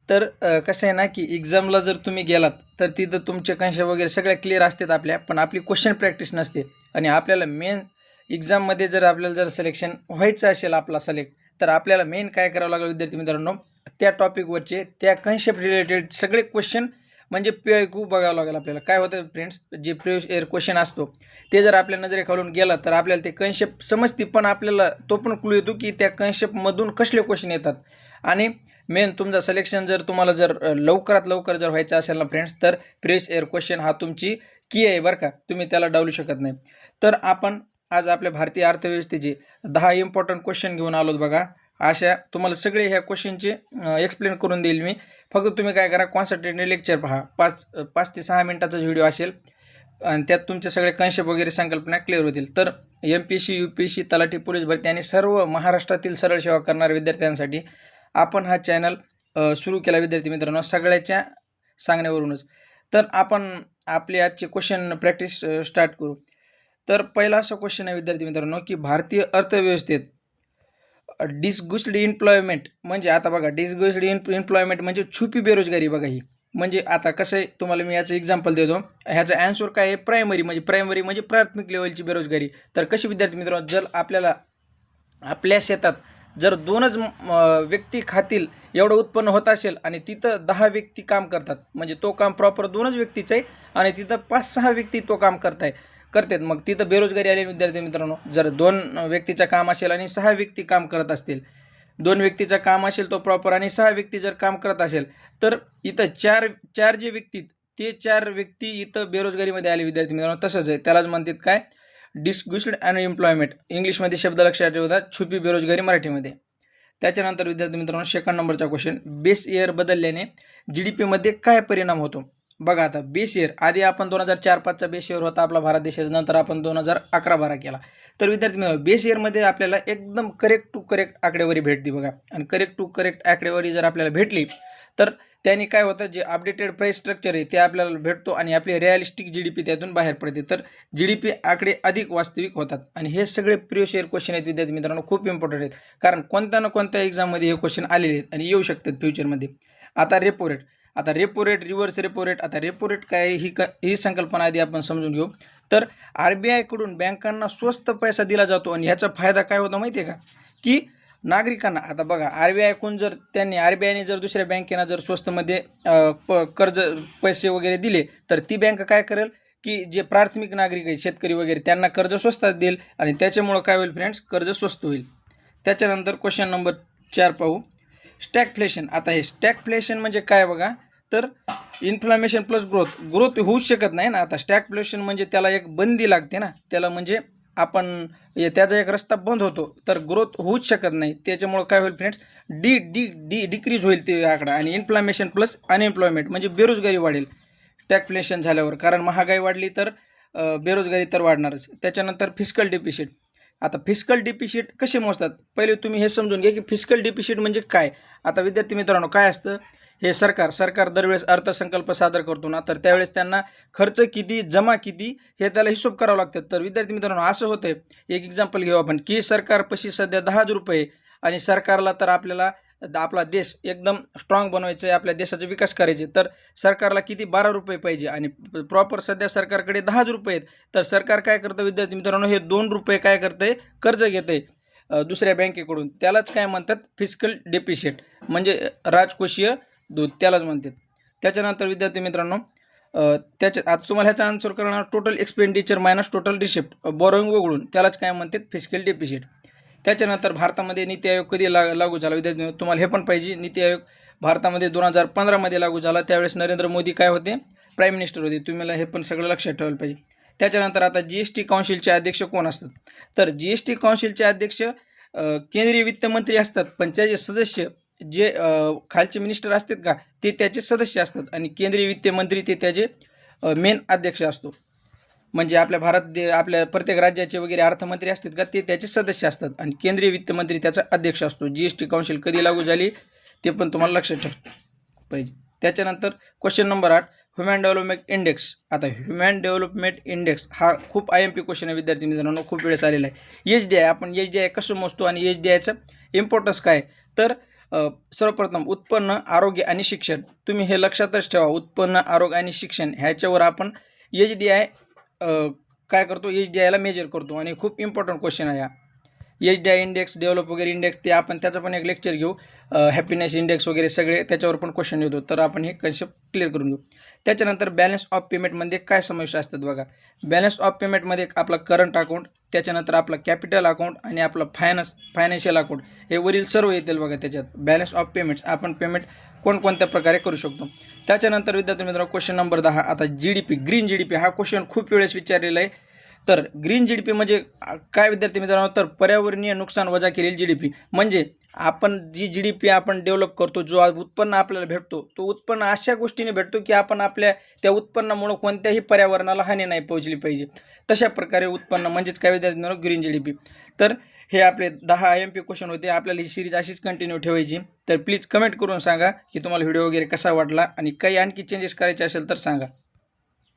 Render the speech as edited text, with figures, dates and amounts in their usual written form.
तर कसं आहे ना, की एक्झामला जर तुम्ही गेलात तर तिथं तुमचे कंशा वगैरे सगळ्या क्लिअर असतात आपल्या, पण आपली क्वेश्चन प्रॅक्टिस नसते. आणि आपल्याला मेन एक्झाममध्ये जर आपल्याला जर सिलेक्शन व्हायचं असेल आपला सिलेक्ट, तर आपल्याला मेन काय करावं लागेल विद्यार्थी मित्रांनो, त्या टॉपिकवरचे त्या कन्सेप्ट रिलेटेड सगळे क्वेश्चन म्हणजे PIQ बघावं लागेल आपल्याला. काय होतं फ्रेंड्स, जे प्रिव्हियस इयर क्वेश्चन असतो ते जर आपल्या नजरेखालून गेला तर आपल्याला ते कन्सेप्ट समजते, पण आपल्याला तो पण क्लू येतो की त्या कन्सेप्टमधून कसले क्वेश्चन येतात. आणि मेन तुमचं सिलेक्शन जर तुम्हाला जर लवकरात लवकर जर व्हायचं असेल ना फ्रेंड्स, तर प्रिव्हियस इयर क्वेश्चन हा तुमची की आहे बरं का, तुम्ही त्याला डावलू शकत नाही. तर आपण आज आपल्या भारतीय अर्थव्यवस्थेचे 10 इम्पॉर्टंट क्वेश्चन घेऊन आलोत बघा. अशा तुम्हाला सगळे ह्या क्वेश्चनचे एक्सप्लेन करून देईल मी. फक्त तुम्ही काय करा, कॉन्सन्ट्रेटने लेक्चर पहा. 5 ते 6 मिनिटाचा व्हिडिओ असेल आणि त्यात तुमचे सगळे कन्सेप्ट वगैरे संकल्पना क्लिअर होतील. तर MPSC, UPSC, तलाठी, पोलीस भरती आणि सर्व महाराष्ट्रातील सरळ सेवा करणाऱ्या विद्यार्थ्यांसाठी आपण हा चॅनल सुरू केला विद्यार्थी मित्रांनो, सगळ्याच्या सांगण्यावरूनच. तर आपण आपले आजचे क्वेश्चन प्रॅक्टिस स्टार्ट करू. तर पहिला असा क्वेश्चन आहे विद्यार्थी मित्रांनो, की भारतीय अर्थव्यवस्थेत डिसगुस्ड एम्प्लॉयमेंट म्हणजे, आता बघा डिसगुस्ड एम्प्लॉयमेंट म्हणजे छुपी बेरोजगारी बघा ही. म्हणजे आता कसं आहे, तुम्हाला मी याचं एक्झाम्पल देतो. ह्याचा आन्सर काय आहे, प्रायमरी म्हणजे प्राथमिक लेवलची बेरोजगारी. तर कशी विद्यार्थी मित्रांनो, जर आपल्याला आपल्या शेतात जर 2च व्यक्ती खातील एवढं उत्पन्न होत असेल आणि तिथं 10 व्यक्ती काम करतात, म्हणजे तो काम प्रॉपर 2च व्यक्तीचं आहे आणि तिथं 5-6 व्यक्ती तो काम करतात, मग तिथं बेरोजगारी आली विद्यार्थी मित्रांनो. जर 2 व्यक्तीचं काम असेल आणि 6 व्यक्ती काम करत असतील, 2 व्यक्तीचं काम असेल तो प्रॉपर आणि 6 व्यक्ती जर काम करत असेल, तर इथं चार जे व्यक्ती ते 4 व्यक्ती इथं बेरोजगारीमध्ये आले विद्यार्थी मित्रांनो. तसंच आहे, त्यालाच म्हणतात काय, डिसगुस्ड अनएम्प्लॉयमेंट. इंग्लिशमध्ये शब्द लक्षात ठेवतात, छुपी बेरोजगारी मराठीमध्ये. त्याच्यानंतर विद्यार्थी मित्रांनो, सेकंड नंबरचा क्वेश्चन, बेस इयर बदलल्याने GDP मध्ये काय परिणाम होतो. बघा आता बेस इयर, आधी आपण 2004-5चा बेस इयर होता आपला भारत देशाचा, नंतर आपण 2011-12 केला. तर विद्यार्थी मित्रांनो, बेस इयरमध्ये आपल्याला एकदम करेक्ट टू करेक्ट आकडेवारी भेटते बघा. आणि करेक्ट टू करेक्ट आकडेवारी जर आपल्याला भेटली तर त्याने काय होतं, जे अपडेटेड प्राईस स्ट्रक्चर आहे ते आपल्याला भेटतो आणि आपली रिअलिस्टिक GDP त्यातून बाहेर पडते. तर GDP आकडे अधिक वास्तविक होतात. आणि हे सगळे प्रिव्हियस इयर क्वेश्चन आहेत विद्यार्थी मित्रांनो, खूप इम्पॉर्टंट आहेत, कारण कोणत्या ना कोणत्या एक्झाममध्ये हे क्वेश्चन आलेले आहेत आणि येऊ शकतात फ्युचरमध्ये. आता repo rate, reverse repo rate. आता रेपो रेट काय ही संकल्पना आधी आपण समजून घेऊ. तर RBI कडून बँकांना स्वस्त पैसा दिला जातो आणि ह्याचा फायदा काय होतो माहिती आहे का, की नागरिकांना. आता बघा, RBIने जर दुसऱ्या बँकेना जर स्वस्तमध्ये कर्ज पैसे वगैरे दिले, तर ती बँक काय करेल, की जे प्राथमिक नागरिक आहे, शेतकरी वगैरे, त्यांना कर्ज स्वस्तात देईल आणि त्याच्यामुळं काय होईल फ्रेंड्स, कर्ज स्वस्त होईल. त्याच्यानंतर क्वेश्चन नंबर 4 पाहू, स्टॅगफ्लेशन. आता हे स्टॅगफ्लेशन म्हणजे काय बघा, तर इन्फ्लेमेशन प्लस ग्रोथ होऊच शकत नाही ना. आता स्टॅगफ्लेशन म्हणजे त्याला एक बंदी लागते ना, त्याला म्हणजे आपण त्याचा एक रस्ता बंद होतो, तर ग्रोथ होऊच शकत नाही. त्याच्यामुळं काय होईल फ्रेंड्स, डिक्रीज होईल ते आकडा. आणि इन्फ्लेमेशन प्लस अनएम्प्लॉयमेंट म्हणजे बेरोजगारी वाढेल स्टॅगफ्लेशन झाल्यावर, कारण महागाई वाढली तर बेरोजगारी तर वाढणारच. त्याच्यानंतर फिस्कल डिफिसिट. आता फिस्कल डिफिसिट कसे मोजतात, पहिले तुम्ही हे समजून घ्या की फिस्कल डिफिसिट म्हणजे काय. आता विद्यार्थी मित्रांनो, काय असतं हे, सरकार दरवेळेस अर्थसंकल्प सादर करतो ना, तर त्यावेळेस त्यांना खर्च किती, जमा किती, हे त्याला हिशोब करावं लागतात. तर विद्यार्थी मित्रांनो, असं होतंय, एक एक्झाम्पल घेऊ आपण, की सरकारपाशी सध्या 10,000 रुपये आणि सरकारला तर आपल्याला आपला देश एकदम स्ट्रॉंग बनवायचं आहे, आपल्या देशाचा विकास करायचे, तर सरकारला किती, 12 रुपये पाहिजे आणि प्रॉपर सध्या सरकारकडे 10,000 रुपये आहेत. तर सरकार काय करतं विद्यार्थी मित्रांनो, हे 2 रुपये काय करतंय, कर्ज घेतंय दुसऱ्या बँकेकडून. त्यालाच काय म्हणतात, फिस्कल डेफिसिट म्हणजे राजकोषीय दूध, त्यालाच म्हणतात. त्याच्यानंतर विद्यार्थी मित्रांनो, आता तुम्हाला ह्याचा आन्सर करणार, total expenditure minus total receipt, borrowing वगळून, त्यालाच काय म्हणतात, फिस्कल डेफिसिट. त्याच्यानंतर भारतामध्ये नीती आयोग कधी लागू झाला विद्यार्थी, तुम्हाला हे पण पाहिजे. नीती आयोग भारतामध्ये 2015मध्ये लागू झाला, त्यावेळेस नरेंद्र मोदी काय होते, प्राईम मिनिस्टर होते. तुम्हाला हे पण सगळं लक्षात ठेवायला पाहिजे. त्याच्यानंतर आता GST काउन्सिलचे अध्यक्ष कोण असतात, तर GST काउन्सिलचे अध्यक्ष केंद्रीय वित्तमंत्री असतात, पण त्याचे सदस्य जे खालचे मिनिस्टर असतात का, ते त्याचे सदस्य असतात. आणि केंद्रीय वित्तमंत्री ते त्याचे मेन अध्यक्ष असतो. म्हणजे आपल्या प्रत्येक राज्याचे वगैरे अर्थमंत्री असतात का, ते त्याचे सदस्य असतात आणि केंद्रीय वित्तमंत्री त्याचा अध्यक्ष असतो. GST काउन्सिल कधी लागू झाली ते पण तुम्हाला लक्षात ठेव पाहिजे. त्याच्यानंतर question number 8, human development index. आता ह्युमन डेव्हलपमेंट इंडेक्स हा खूप IMP क्वेश्चन आहे विद्यार्थी मित्रांनो, खूप वेळेस आलेला आहे. HDI, आपण HDI कसं मोजतो आणि HDIचं इम्पॉर्टन्स काय, तर सर्वप्रथम उत्पन्न, आरोग्य आणि शिक्षण. तुम्ही हे लक्षातच ठेवा, उत्पन्न, आरोग्य आणि शिक्षण ह्याच्यावर आपण HDI काय करतो, HDIला मेजर करतो आणि खूप इम्पॉर्टंट क्वेश्चन आहे हा. HDI इंडेक्स, डेव्हलप वगैरे इंडेक्स, ते आपण त्याचं पण एक लेक्चर घेऊ. हॅपीनेस इंडेक्स वगैरे सगळे त्याच्यावर पण क्वेश्चन येतो, तर आपण हे कन्सेप्ट क्लिअर करून घेऊ. त्याच्यानंतर बॅलन्स ऑफ पेमेंटमध्ये काय समावेश असतात बघा. बॅलन्स ऑफ पेमेंटमध्ये आपला करंट अकाउंट, त्याच्यानंतर आपला कॅपिटल अकाउंट आणि आपला फायनान्शियल अकाउंट हे वरील सर्व येतील बघा त्याच्यात. बॅलन्स ऑफ पेमेंट्स आपण पेमेंट कोणकोणत्या प्रकारे करू शकतो. त्याच्यानंतर विद्यार्थी मित्रांनो क्वेश्चन नंबर 10. आता GDP, ग्रीन GDP हा क्वेश्चन खूप वेळेस विचारलेला आहे. तर ग्रीन GDP म्हणजे काय विद्यार्थी मित्रांनो, तर पर्यावरणीय नुकसान वजा केलेली GDP. म्हणजे आपण जी GDP आपण डेव्हलप करतो, जो उत्पन्न आपल्याला भेटतो, तो उत्पन्न अशा गोष्टीने भेटतो की आपण आपल्या त्या उत्पन्नामुळे कोणत्याही पर्यावरणाला हानी नाही पोहोचली पाहिजे. तशा प्रकारे उत्पन्न म्हणजेच काय विद्यार्थी मित्रांनो, ग्रीन GDP. तर हे आपले 10 IMP क्वेश्चन होते. आपल्याला ही सिरीज अशीच कंटिन्यू ठेवायची. तर प्लीज कमेंट करून सांगा की तुम्हाला व्हिडिओ वगैरे कसा वाटला आणि काही आणखी चेंजेस करायचे असेल तर सांगा.